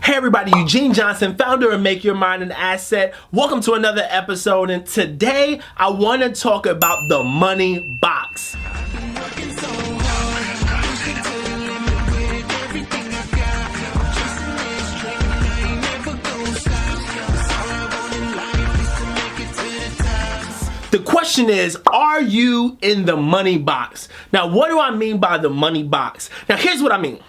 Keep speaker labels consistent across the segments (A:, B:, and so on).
A: Hey everybody, Eugene Johnson, founder of Make Your Mind an Asset. Welcome to another episode, and today I want to talk about the money box. The question is, are you in the money box? Now, what do I mean by the money box? Now, here's what I mean.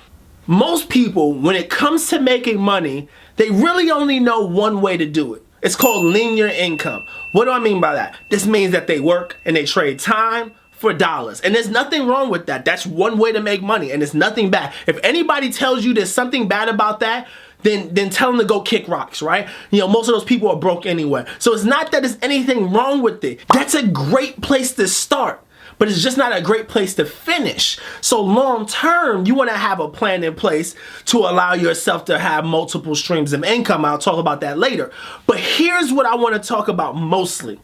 A: Most people, when it comes to making money, they really only know one way to do it. It's called linear income. What do I mean by that? This means that they work and they trade time for dollars. And there's nothing wrong with that. That's one way to make money, and it's nothing bad. If anybody tells you there's something bad about that, then tell them to go kick rocks, right? You know, most of those people are broke anyway. So it's not that there's anything wrong with it. That's a great place to start, but it's just not a great place to finish. So long term, you want to have a plan in place to allow yourself to have multiple streams of income. I'll talk about that later. But here's what I want to talk about mostly,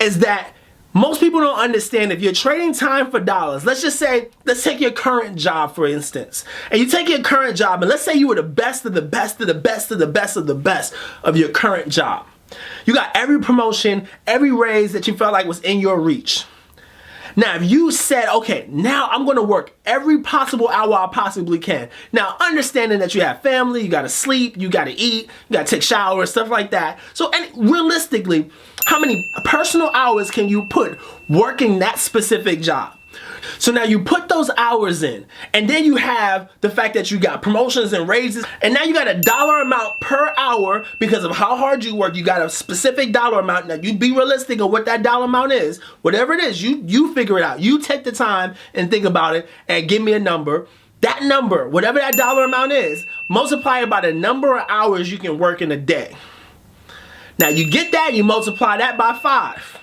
A: is that most people don't understand if you're trading time for dollars. Let's take your current job, for instance. And you take your current job, and let's say you were the best of the best of the best of the best of the best of your current job. You got every promotion, every raise that you felt like was in your reach. Now, if you said, okay, now I'm going to work every possible hour I possibly can. Now, understanding that you have family, you got to sleep, you got to eat, you got to take showers, stuff like that. So, and realistically, how many personal hours can you put working that specific job? So now you put those hours in, and then you have the fact that you got promotions and raises, and now you got a dollar amount per hour because of how hard you work. You got a specific dollar amount. Now you be realistic of what that dollar amount is. Whatever it is, you figure it out. You take the time and think about it and give me a number. That number, whatever that dollar amount is, multiply it by the number of hours you can work in a day. Now you get that, you multiply that by 5.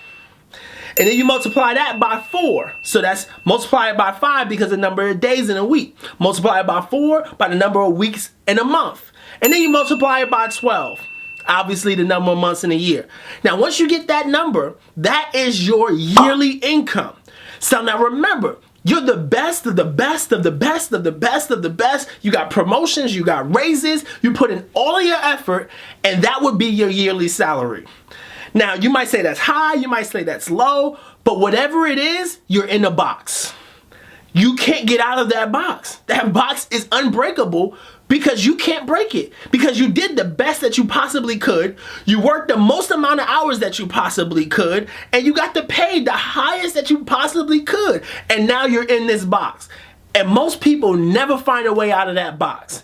A: And then you multiply that by 4. So that's multiply it by 5 because the number of days in a week. Multiply it by 4 by the number of weeks in a month. And then you multiply it by 12. Obviously the number of months in a year. Now once you get that number, that is your yearly income. So now remember, you're the best of the best of the best of the best of the best. You got promotions, you got raises, you put in all of your effort, and that would be your yearly salary. Now, you might say that's high, you might say that's low, but whatever it is, you're in a box. You can't get out of that box. That box is unbreakable because you can't break it. Because you did the best that you possibly could, you worked the most amount of hours that you possibly could, and you got the pay the highest that you possibly could, and now you're in this box. And most people never find a way out of that box.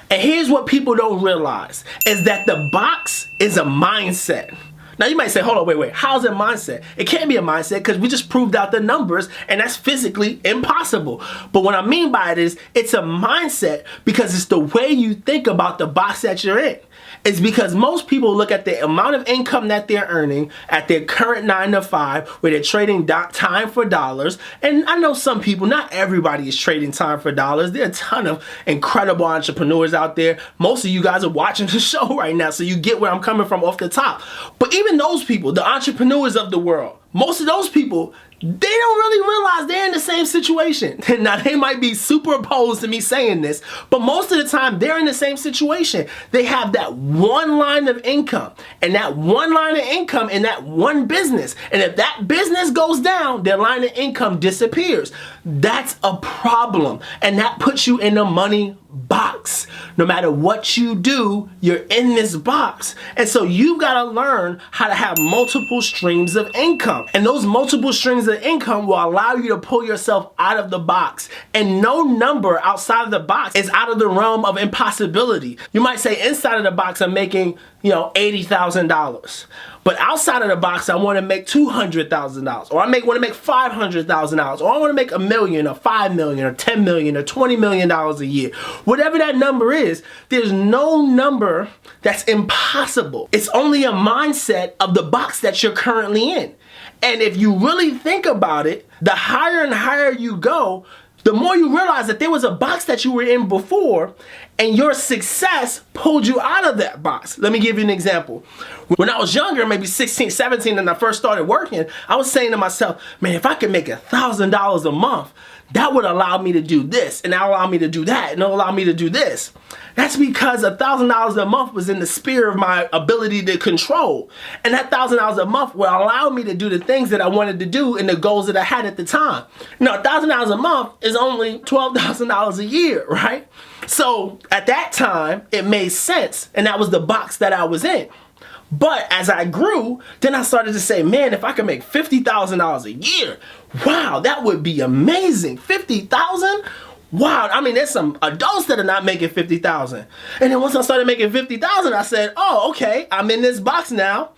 A: And here's what people don't realize, is that the box is a mindset. Now you might say, hold on, wait, how's it a mindset? It can't be a mindset because we just proved out the numbers, and that's physically impossible. But what I mean by it is, it's a mindset because it's the way you think about the box that you're in. It's because most people look at the amount of income that they're earning at their current 9 to 5, where they're trading time for dollars. And I know some people, not everybody is trading time for dollars. There are a ton of incredible entrepreneurs out there. Most of you guys are watching the show right now, so you get where I'm coming from off the top. But even those people, the entrepreneurs of the world, most of those people, they don't really realize they're in the same situation. Now, they might be super opposed to me saying this, but most of the time, they're in the same situation. They have that one line of income, and that one line of income in that one business. And if that business goes down, their line of income disappears. That's a problem, and that puts you in the money box. No matter what you do, you're in this box. And so you've got to learn how to have multiple streams of income. And those multiple streams of income will allow you to pull yourself out of the box. And no number outside of the box is out of the realm of impossibility. You might say, inside of the box, I'm making, $80,000. But outside of the box, I want to make $200,000, or I want to make $500,000, or I want to make $1 million, or $5 million, or $10 million, or $20 million a year. Whatever that number is, there's no number that's impossible. It's only a mindset of the box that you're currently in. And if you really think about it, the higher and higher you go, the more you realize that there was a box that you were in before, and your success pulled you out of that box. Let me give you an example. When I was younger, maybe 16, 17, and I first started working, I was saying to myself, man, if I could make $1,000 a month, that would allow me to do this, and that will allow me to do that, and it'll allow me to do this. That's because $1,000 a month was in the sphere of my ability to control. And that $1,000 a month will allow me to do the things that I wanted to do and the goals that I had at the time. Now, $1,000 a month is only $12,000 a year, right? So at that time, it made sense, and that was the box that I was in. But as I grew, then I started to say, man, if I could make $50,000 a year, wow, that would be amazing. 50,000? Wow, I mean, there's some adults that are not making 50,000. And then once I started making 50,000, I said, oh, okay, I'm in this box now.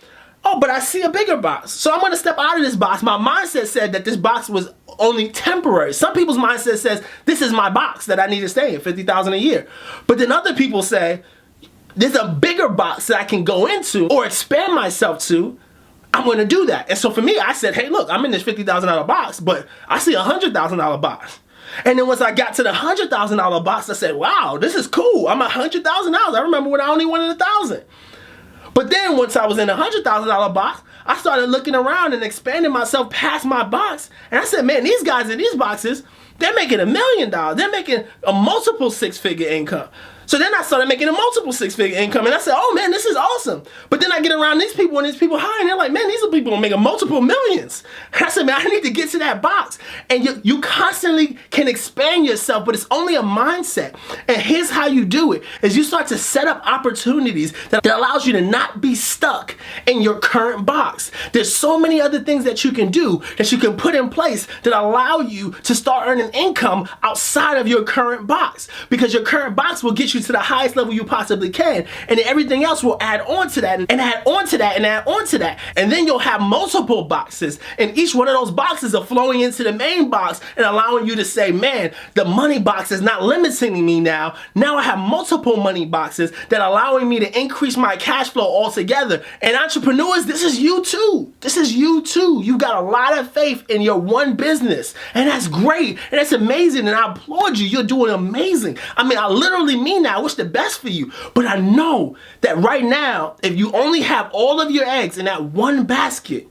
A: Oh, but I see a bigger box. So I'm gonna step out of this box. My mindset said that this box was only temporary. Some people's mindset says, this is my box that I need to stay in, 50,000 a year. But then other people say, there's a bigger box that I can go into or expand myself to. I'm gonna do that. And so for me, I said, hey, look, I'm in this $50,000 box, but I see a $100,000 box. And then once I got to the $100,000 box, I said, wow, this is cool. I'm $100,000. I remember when I only wanted 1,000. But then once I was in a $100,000 box, I started looking around and expanding myself past my box. And I said, man, these guys in these boxes, they're making $1 million. They're making a multiple six-figure income. So then I started making a multiple six-figure income, and I said, oh man, this is awesome. But then I get around these people, and these people high, and they're like, man, these are people making multiple millions. And I said, man, I need to get to that box. And you constantly can expand yourself, but it's only a mindset. And here's how you do it, is you start to set up opportunities that allows you to not be stuck in your current box. There's so many other things that you can do, that you can put in place that allow you to start earning income outside of your current box. Because your current box will get you to the highest level you possibly can, and then everything else will add on to that, and add on to that, and add on to that. And then you'll have multiple boxes, and each one of those boxes are flowing into the main box and allowing you to say, man, the money box is not limiting me now. Now I have multiple money boxes that are allowing me to increase my cash flow altogether. And entrepreneurs, this is you too. This is you too. You got a lot of faith in your one business, and that's great, and that's amazing, and I applaud you. You're doing amazing. I mean, I literally mean that. I wish the best for you, but I know that right now, if you only have all of your eggs in that one basket,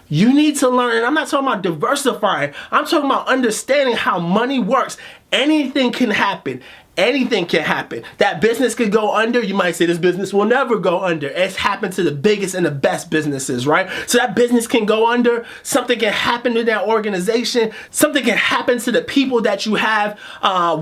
A: you need to learn, and I'm not talking about diversifying, I'm talking about understanding how money works. Anything can happen. Anything can happen. That business could go under. You might say this business will never go under. It's happened to the biggest and the best businesses, right? So that business can go under. Something can happen to that organization. Something can happen to the people that you have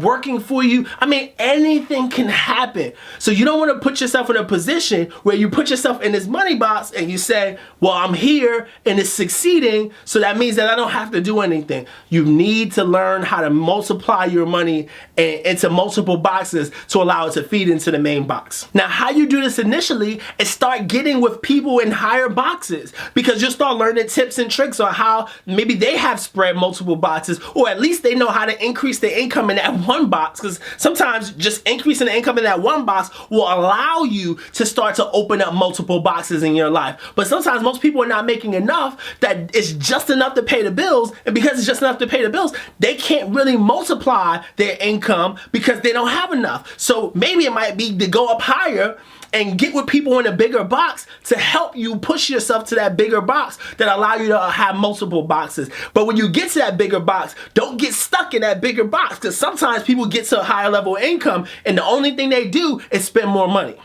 A: working for you. I mean, anything can happen. So you don't want to put yourself in a position where you put yourself in this money box and you say, well, I'm here and it's succeeding, so that means that I don't have to do anything. You need to learn how to multiply your money into multiple boxes to allow it to feed into the main box. Now, how you do this initially is start getting with people in higher boxes, because you'll start learning tips and tricks on how maybe they have spread multiple boxes, or at least they know how to increase their income in that one box, because sometimes just increasing the income in that one box will allow you to start to open up multiple boxes in your life. But sometimes most people are not making enough that it's just enough to pay the bills, and because it's just enough to pay the bills, they can't really multiply their income because they don't have enough. So maybe it might be to go up higher and get with people in a bigger box to help you push yourself to that bigger box that allow you to have multiple boxes. But when you get to that bigger box, don't get stuck in that bigger box, because sometimes people get to a higher level of income and the only thing they do is spend more money.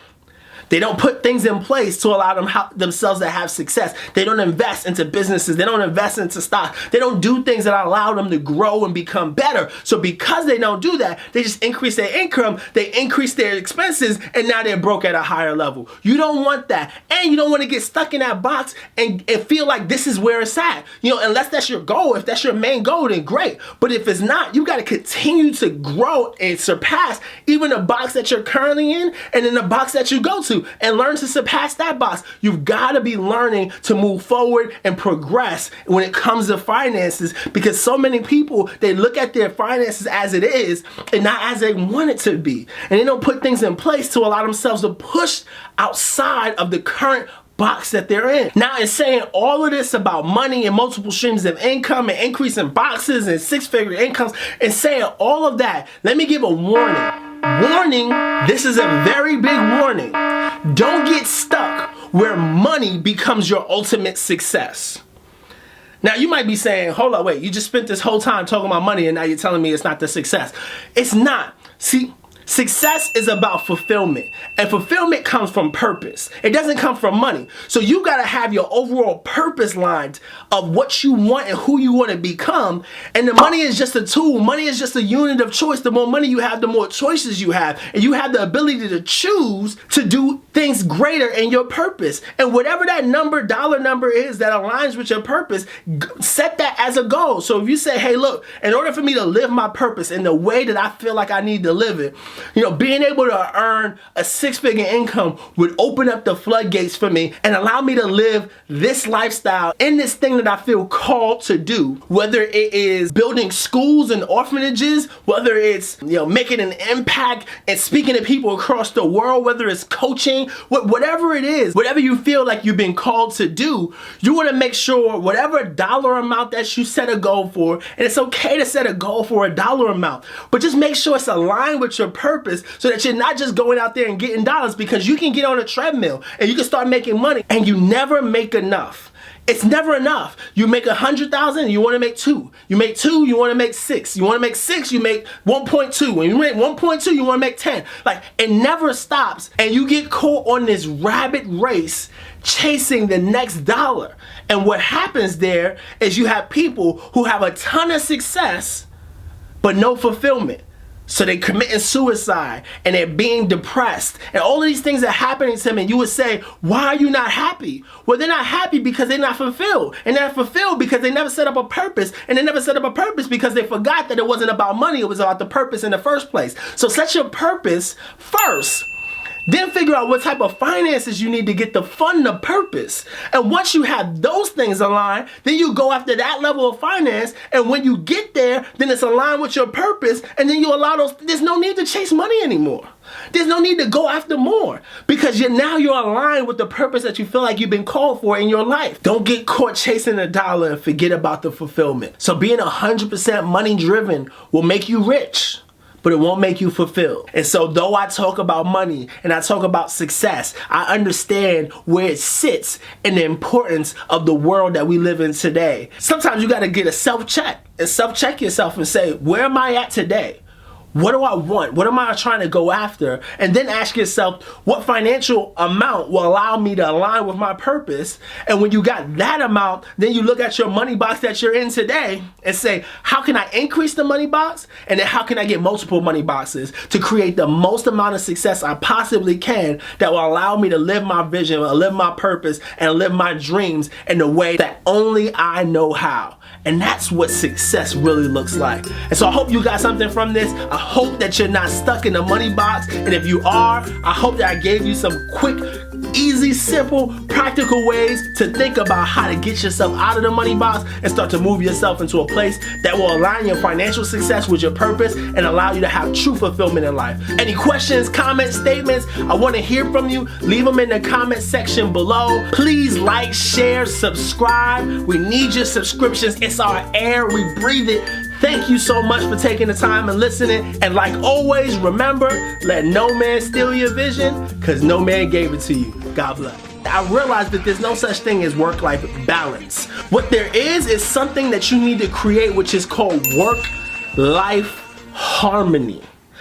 A: They don't put things in place to allow themselves to have success. They don't invest into businesses. They don't invest into stock. They don't do things that allow them to grow and become better. So because they don't do that, they just increase their income, they increase their expenses, and now they're broke at a higher level. You don't want that. And you don't want to get stuck in that box and feel like this is where it's at. You know, unless that's your goal. If that's your main goal, then great. But if it's not, you got to continue to grow and surpass even the box that you're currently in and then the box that you go to, and learn to surpass that box. You've got to be learning to move forward and progress when it comes to finances, because so many people, they look at their finances as it is and not as they want it to be. And they don't put things in place to allow themselves to push outside of the current box that they're in. Now, in saying all of this about money and multiple streams of income and increasing boxes and six-figure incomes, and saying all of that, let me give a warning. Warning, this is a very big warning. Don't get stuck where money becomes your ultimate success. Now you might be saying, hold on, wait, you just spent this whole time talking about money and now you're telling me it's not the success. It's not. See, success is about fulfillment, and fulfillment comes from purpose. It doesn't come from money. So you gotta have your overall purpose lined of what you want and who you want to become, and the money is just a tool. Money is just a unit of choice. The more money you have, the more choices you have, and you have the ability to choose to do things greater in your purpose. And whatever that dollar number is that aligns with your purpose, set that as a goal. So if you say, hey, look, in order for me to live my purpose in the way that I feel like I need to live it, you know, being able to earn a six-figure income would open up the floodgates for me and allow me to live this lifestyle in this thing that I feel called to do. Whether it is building schools and orphanages, whether it's, you know, making an impact and speaking to people across the world, whether it's coaching, whatever it is, whatever you feel like you've been called to do, you want to make sure whatever dollar amount that you set a goal for, and it's okay to set a goal for a dollar amount, but just make sure it's aligned with your purpose so that you're not just going out there and getting dollars, because you can get on a treadmill and you can start making money and you never make enough. It's never enough. You make 100,000, you want to make 2. You make 2, you want to make 6. You want to make 6, you make 1.2. When you make 1.2, you want to make 10. Like, it never stops, and you get caught on this rabbit race chasing the next dollar. And what happens there is you have people who have a ton of success but no fulfillment. So they're committing suicide and they're being depressed and all of these things are happening to them, and you would say, why are you not happy? Well, they're not happy because they're not fulfilled, and they're not fulfilled because they never set up a purpose, and they never set up a purpose because they forgot that it wasn't about money, it was about the purpose in the first place. So set your purpose first. Then figure out what type of finances you need to get to fund the purpose. And once you have those things aligned, then you go after that level of finance. And when you get there, then it's aligned with your purpose. And then you allow there's no need to chase money anymore. There's no need to go after more, because now you're aligned with the purpose that you feel like you've been called for in your life. Don't get caught chasing a dollar and forget about the fulfillment. So being 100% money driven will make you rich, but it won't make you fulfilled. And so though I talk about money and I talk about success, I understand where it sits in the importance of the world that we live in today. Sometimes you gotta get a self-check and self-check yourself and say, where am I at today? What do I want? What am I trying to go after? And then ask yourself, what financial amount will allow me to align with my purpose? And when you got that amount, then you look at your money box that you're in today and say, how can I increase the money box? And then how can I get multiple money boxes to create the most amount of success I possibly can that will allow me to live my vision, live my purpose, and live my dreams in the way that only I know how. And that's what success really looks like. And so I hope you got something from this. I hope that you're not stuck in the money box. And if you are, I hope that I gave you some quick, easy, simple, practical ways to think about how to get yourself out of the money box and start to move yourself into a place that will align your financial success with your purpose and allow you to have true fulfillment in life. Any questions, comments, statements? I want to hear from you. Leave them in the comment section below. Please like, share, subscribe. We need your subscriptions. It's our air. We breathe it. Thank you so much for taking the time and listening. And like always, remember, let no man steal your vision, because no man gave it to you. God bless. I realized that there's no such thing as work-life balance. What there is something that you need to create, which is called work-life harmony.